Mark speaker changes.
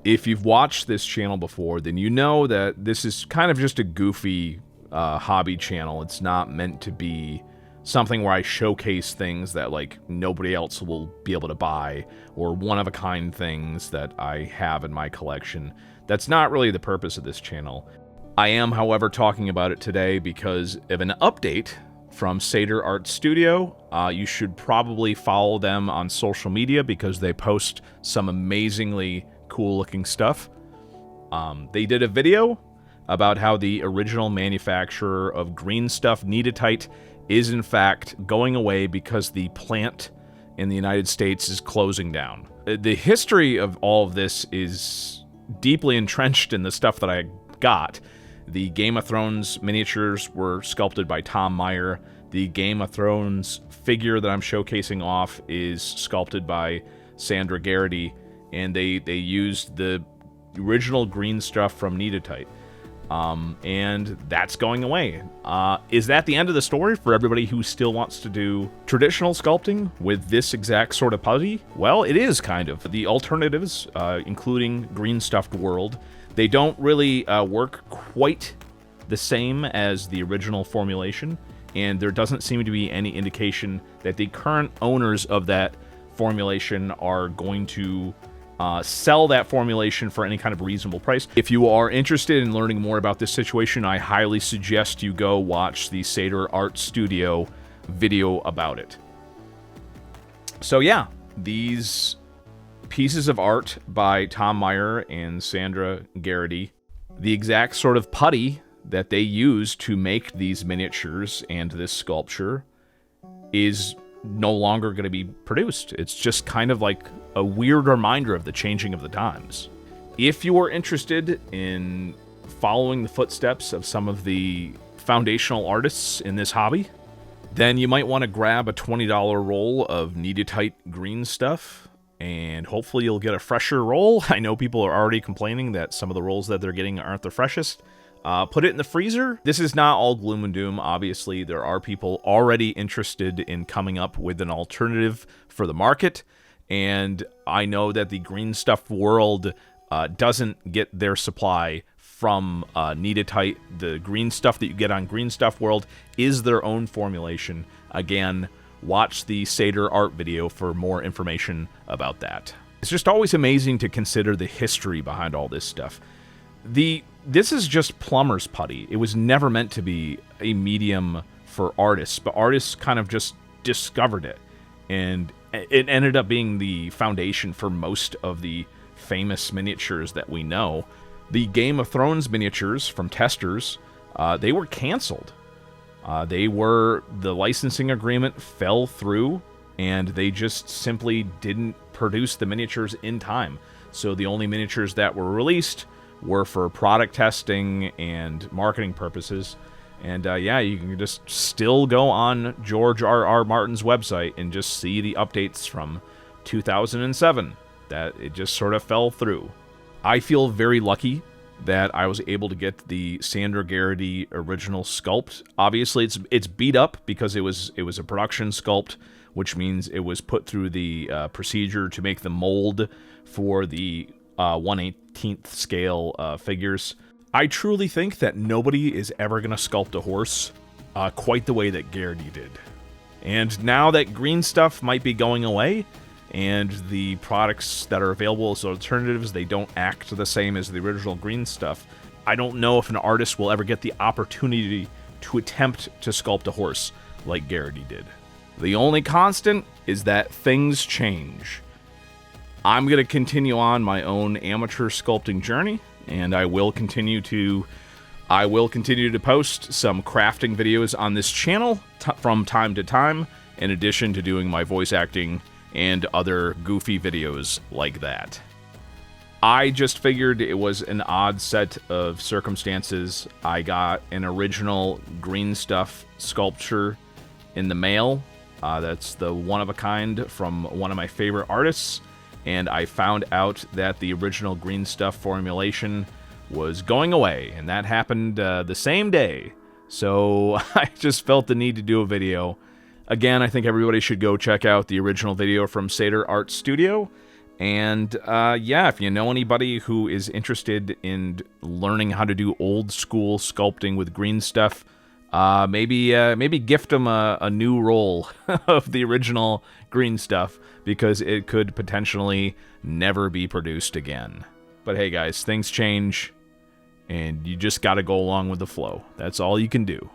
Speaker 1: If you've watched this channel before, then you know that this is kind of just a goofy hobby channel. It's not meant to be something where I showcase things that like nobody else will be able to buy, or one-of-a-kind things that I have in my collection. That's not really the purpose of this channel. I am, however, talking about it today because of an update from Satyr Art Studio. You should probably follow them on social media because they post some amazingly cool-looking stuff. They did a video about how the original manufacturer of Greenstuff Kneadatite is in fact going away because the plant in the United States is closing down. The history of all of this is deeply entrenched in the stuff that I got. The Game of Thrones miniatures were sculpted by Tom Meyer. The Game of Thrones figure that I'm showcasing off is sculpted by Sandra Garrity, and they used the original green stuff from Kneadatite. And that's going away. Is that the end of the story for everybody who still wants to do traditional sculpting with this exact sort of putty? Well, it is kind of. The alternatives, including Greenstuff World, they don't really work quite the same as the original formulation, and there doesn't seem to be any indication that the current owners of that formulation are going to sell that formulation for any kind of reasonable price. If you are interested in learning more about this situation, I highly suggest you go watch the Satyr Art Studio video about it. So yeah, these pieces of art by Tom Meyer and Sandra Garrity, the exact sort of putty that they use to make these miniatures and this sculpture, is no longer going to be produced. It's just kind of like a weird reminder of the changing of the times. If you are interested in following the footsteps of some of the foundational artists in this hobby, then you might want to grab a $20 roll of Kneadatite green stuff, and hopefully you'll get a fresher roll. I know people are already complaining that some of the rolls that they're getting aren't the freshest. Put it in the freezer. This is not all gloom and doom. Obviously, there are people already interested in coming up with an alternative for the market, and I know that the Greenstuff world doesn't get their supply from Kneadatite. The green stuff that you get on Greenstuff World is their own formulation. Again, watch the Satyr art video for more information about that. It's just always amazing to consider the history behind all this stuff. This is just plumber's putty. It was never meant to be a medium for artists, but artists kind of just discovered it, and it ended up being the foundation for most of the famous miniatures that we know. The Game of Thrones miniatures from Testors, they were canceled. The licensing agreement fell through, and they just simply didn't produce the miniatures in time. So the only miniatures that were released were for product testing and marketing purposes. And yeah, you can just still go on George R.R. Martin's website and just see the updates from 2007 that it just sort of fell through. I feel very lucky that I was able to get the Sandra Garrity original sculpt. Obviously, it's beat up because it was a production sculpt, which means it was put through the procedure to make the mold for the 1/18th scale figures. I truly think that nobody is ever going to sculpt a horse quite the way that Garrity did. And now that green stuff might be going away, and the products that are available as alternatives, they don't act the same as the original green stuff, I don't know if an artist will ever get the opportunity to attempt to sculpt a horse like Garrity did. The only constant is that things change. I'm going to continue on my own amateur sculpting journey, and I will continue to post some crafting videos on this channel from time to time, in addition to doing my voice acting and other goofy videos like that. I just figured it was an odd set of circumstances. I got an original green stuff sculpture in the mail. That's the one-of-a-kind from one of my favorite artists. And I found out that the original green stuff formulation was going away, and that happened the same day. So I just felt the need to do a video. Again, I think everybody should go check out the original video from Satyr Art Studio, And yeah, if you know anybody who is interested in learning how to do old school sculpting with green stuff, maybe gift them a new roll of the original green stuff, because it could potentially never be produced again. But hey guys, things change, and you just gotta go along with the flow. That's all you can do.